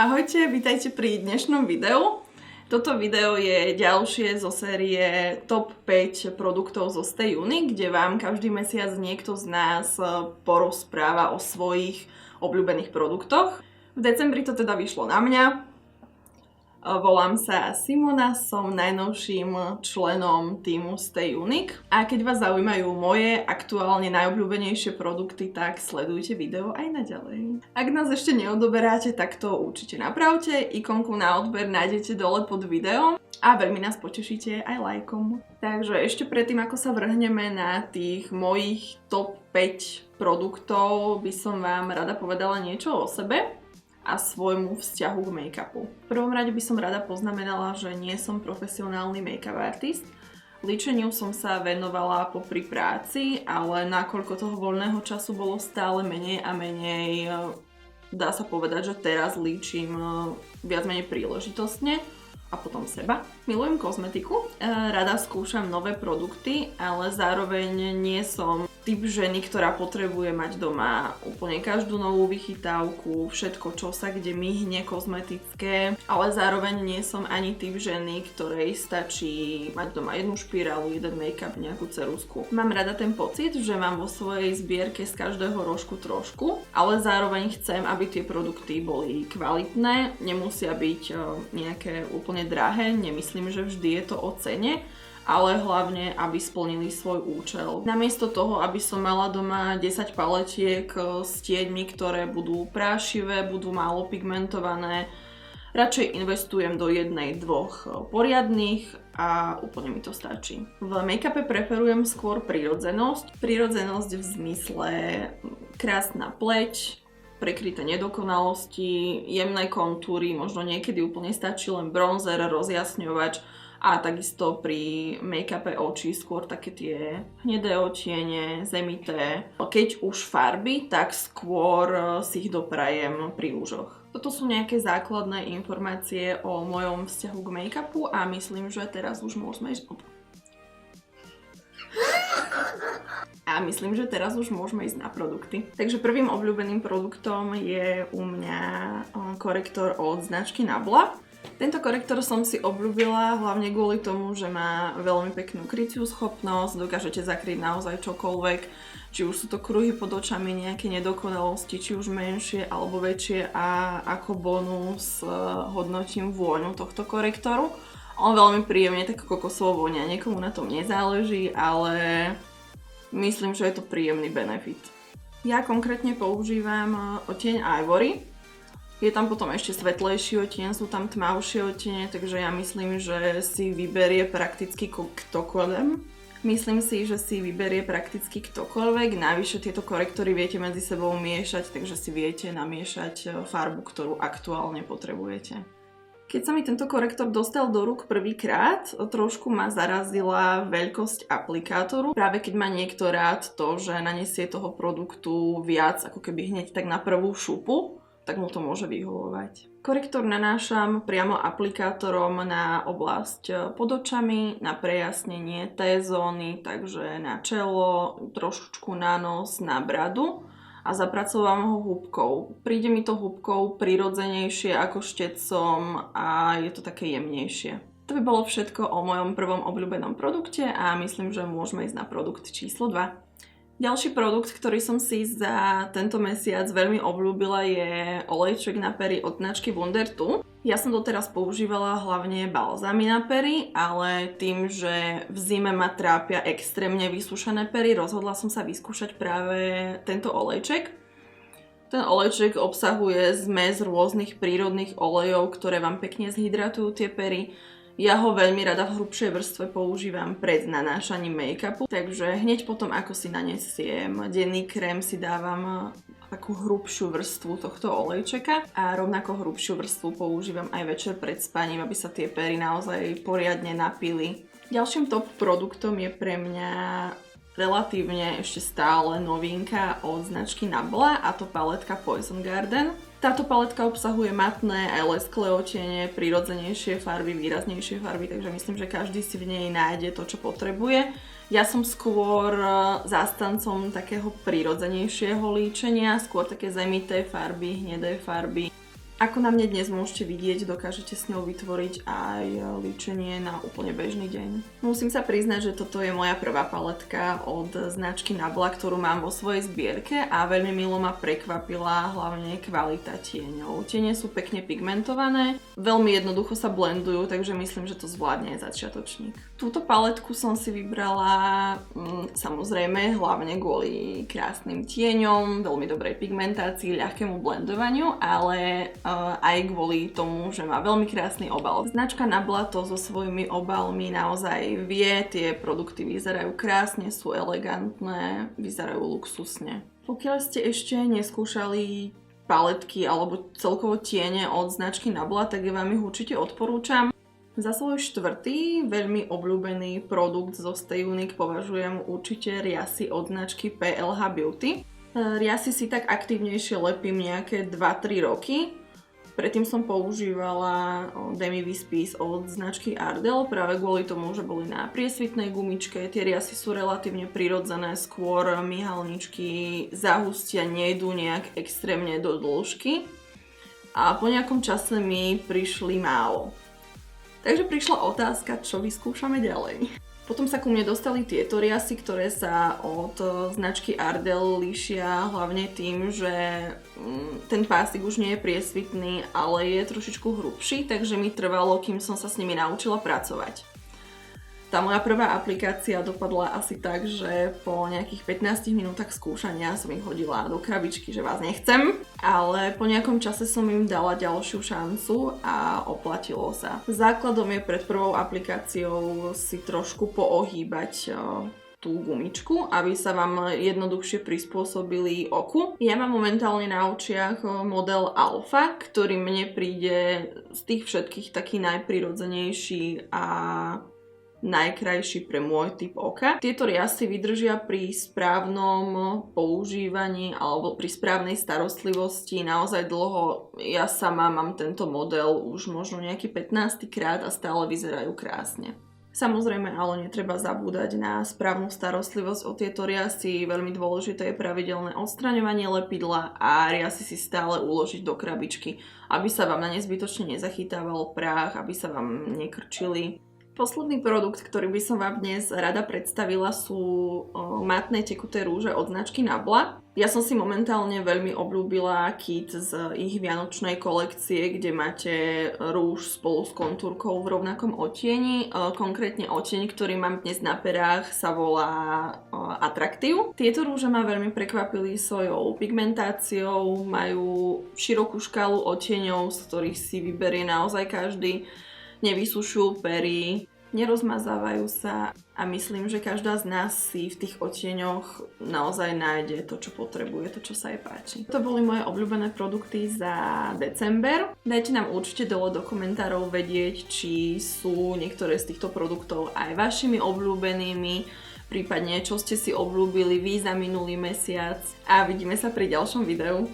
Ahojte, vítajte pri dnešnom videu. Toto video je ďalšie zo série Top 5 produktov zo Stay Unique, kde vám každý mesiac niekto z nás porozpráva o svojich obľúbených produktoch. V decembri to teda vyšlo na mňa. Volám sa Simona, som najnovším členom týmu Stay Unique. A keď vás zaujímajú moje aktuálne najobľúbenejšie produkty, tak sledujte video aj naďalej. Ak nás ešte neodoberáte, tak to určite napravte. Ikonku na odber nájdete dole pod videom a veľmi nás potešíte aj lajkom. Takže ešte predtým, ako sa vrhneme na tých mojich top 5 produktov, by som vám rada povedala niečo o sebe a svojmu vzťahu k make-upu. V prvom rade by som rada poznamenala, že nie som profesionálny make-up artist. Líčeniu som sa venovala popri práci, ale nakoľko toho voľného času bolo stále menej a menej, dá sa povedať, že teraz líčim viac menej príležitostne a potom seba. Milujem kozmetiku, rada skúšam nové produkty, ale zároveň nie som typ ženy, ktorá potrebuje mať doma úplne každú novú vychytávku, všetko, čo sa kde myhne kozmetické, ale zároveň nie som ani typ ženy, ktorej stačí mať doma jednu špirálu, jeden make-up, nejakú ceruzku. Mám rada ten pocit, že mám vo svojej zbierke z každého rožku trošku, ale zároveň chcem, aby tie produkty boli kvalitné, nemusia byť nejaké úplne drahé, nemyslím, že vždy je to o cene, ale hlavne, aby splnili svoj účel. Namiesto toho, aby som mala doma 10 paletiek s tieňmi, ktoré budú prášivé, budú málo pigmentované, radšej investujem do jednej, dvoch poriadnych a úplne mi to stačí. V make-upe preferujem skôr prirodzenosť. Prirodzenosť v zmysle krásna pleť, prekryté nedokonalosti, jemné kontúry, možno niekedy úplne stačí len bronzer, rozjasňovač, a takisto pri make-upe očí skôr také tie hnedé odtiene, zemité. Keď už farby, tak skôr si ich doprajem pri rúžoch. Toto sú nejaké základné informácie o mojom vzťahu k make-upu a myslím, že teraz už môžeme ísť... na produkty. Takže prvým obľúbeným produktom je u mňa korektor od značky Nabla. Tento korektor som si obľúbila hlavne kvôli tomu, že má veľmi peknú kryciu schopnosť, dokážete zakryť naozaj čokoľvek, či už sú to kruhy pod očami, nejaké nedokonalosti, či už menšie alebo väčšie, a ako bonus hodnotím vôňu tohto korektoru. On veľmi príjemne, tak kokosovo vonia, niekomu na tom nezáleží, ale myslím, že je to príjemný benefit. Ja konkrétne používam odtieň Ivory. Je tam potom ešte svetlejší odtieň, sú tam tmavšie odtiene, takže ja myslím, že si vyberie prakticky ktokoľvek. Navyše tieto korektory viete medzi sebou miešať, takže si viete namiešať farbu, ktorú aktuálne potrebujete. Keď sa mi tento korektor dostal do rúk prvýkrát, trošku ma zarazila veľkosť aplikátoru. Práve keď má niekto rád to, že nanesie toho produktu viac ako keby hneď tak na prvú šupu, tak mu to môže vyhovovať. Korektor nanášam priamo aplikátorom na oblasť pod očami, na prejasnenie T-zóny, takže na čelo, trošičku na nos, na bradu a zapracovávam ho húbkou. Príde mi to húbkou prirodzenejšie ako štecom a je to také jemnejšie. To by bolo všetko o mojom prvom obľúbenom produkte a myslím, že môžeme ísť na produkt číslo 2. Ďalší produkt, ktorý som si za tento mesiac veľmi obľúbila, je olejček na pery od značky Wunder2. Ja som doteraz používala hlavne balzámy na pery, ale tým, že v zime ma trápia extrémne vysúšené pery, rozhodla som sa vyskúšať práve tento olejček. Ten olejček obsahuje zmes rôznych prírodných olejov, ktoré vám pekne zhydratujú tie pery. Ja ho veľmi rada v hrubšej vrstve používam pred nanášaním make-upu, takže hneď potom, ako si nanesiem denný krém, si dávam takú hrubšiu vrstvu tohto olejčeka a rovnako hrubšiu vrstvu používam aj večer pred spaním, aby sa tie pery naozaj poriadne napili. Ďalším top produktom je pre mňa relatívne ešte stále novinka od značky Nabla, a to paletka Poison Garden. Táto paletka obsahuje matné aj lesklé odtiene, prirodzenejšie farby, výraznejšie farby, takže myslím, že každý si v nej nájde to, čo potrebuje. Ja som skôr zástancom takého prirodzenejšieho líčenia, skôr také zemité farby, hnedé farby. Ako na mne dnes môžete vidieť, dokážete s ňou vytvoriť aj líčenie na úplne bežný deň. Musím sa priznať, že toto je moja prvá paletka od značky Nabla, ktorú mám vo svojej zbierke a veľmi milo ma prekvapila hlavne kvalita tieňov. Tiene sú pekne pigmentované, veľmi jednoducho sa blendujú, takže myslím, že to zvládne aj začiatočník. Túto paletku som si vybrala samozrejme hlavne kvôli krásnym tieňom, veľmi dobrej pigmentácii, ľahkému blendovaniu, ale aj kvôli tomu, že má veľmi krásny obal. Značka Nabla to so svojimi obalmi naozaj vie, tie produkty vyzerajú krásne, sú elegantné, vyzerajú luxusne. Pokiaľ ste ešte neskúšali paletky alebo celkovo tiene od značky Nabla, tak ja vám ich určite odporúčam. Za svoj štvrtý, veľmi obľúbený produkt zo Stay Unique považujem určite riasy od značky PLH Beauty. Riasy si tak aktívnejšie lepím nejaké 2-3 roky. Predtým som používala Demi Wispies od značky Ardell práve kvôli tomu, že boli na priesvitnej gumičke. Tie riasy sú relatívne prirodzené, skôr myhalničky zahustia, nejdú nejak extrémne do dĺžky. A po nejakom čase mi prišli málo. Takže prišla otázka, čo vyskúšame ďalej. Potom sa ku mne dostali tieto riasy, ktoré sa od značky Ardell líšia hlavne tým, že ten pásik už nie je priesvitný, ale je trošičku hrubší, takže mi trvalo, kým som sa s nimi naučila pracovať. Tá moja prvá aplikácia dopadla asi tak, že po nejakých 15 minútach skúšania som ich hodila do krabičky, že vás nechcem, ale po nejakom čase som im dala ďalšiu šancu a oplatilo sa. Základom je pred prvou aplikáciou si trošku poohýbať tú gumičku, aby sa vám jednoduchšie prispôsobili oku. Ja mám momentálne na očiach model Alpha, ktorý mne príde z tých všetkých taký najprirodzenejší a najkrajší pre môj typ oka. Tieto riasy vydržia pri správnom používaní alebo pri správnej starostlivosti naozaj dlho. Ja sama mám tento model už možno nejaký 15. krát a stále vyzerajú krásne. Samozrejme, ale netreba zabúdať na správnu starostlivosť o tieto riasy. Veľmi dôležité je pravidelné odstraňovanie lepidla a riasy si stále uložiť do krabičky, aby sa vám na ne zbytočne nezachytával prach, aby sa vám nekrčili. Posledný produkt, ktorý by som vám dnes rada predstavila, sú matné tekuté rúže od značky Nabla. Ja som si momentálne veľmi obľúbila kit z ich vianočnej kolekcie, kde máte rúž spolu s kontúrkou v rovnakom odtieni. Konkrétne odtieň, ktorý mám dnes na perách, sa volá Attractive. Tieto rúže ma veľmi prekvapili svojou pigmentáciou, majú širokú škálu odtieňov, z ktorých si vyberie naozaj každý. Nevysušujú pery, nerozmazávajú sa a myslím, že každá z nás si v tých odtieňoch naozaj nájde to, čo potrebuje, to, čo sa jej páči. To boli moje obľúbené produkty za december. Dajte nám určite dole do komentárov vedieť, či sú niektoré z týchto produktov aj vašimi obľúbenými, prípadne čo ste si obľúbili vy za minulý mesiac a vidíme sa pri ďalšom videu.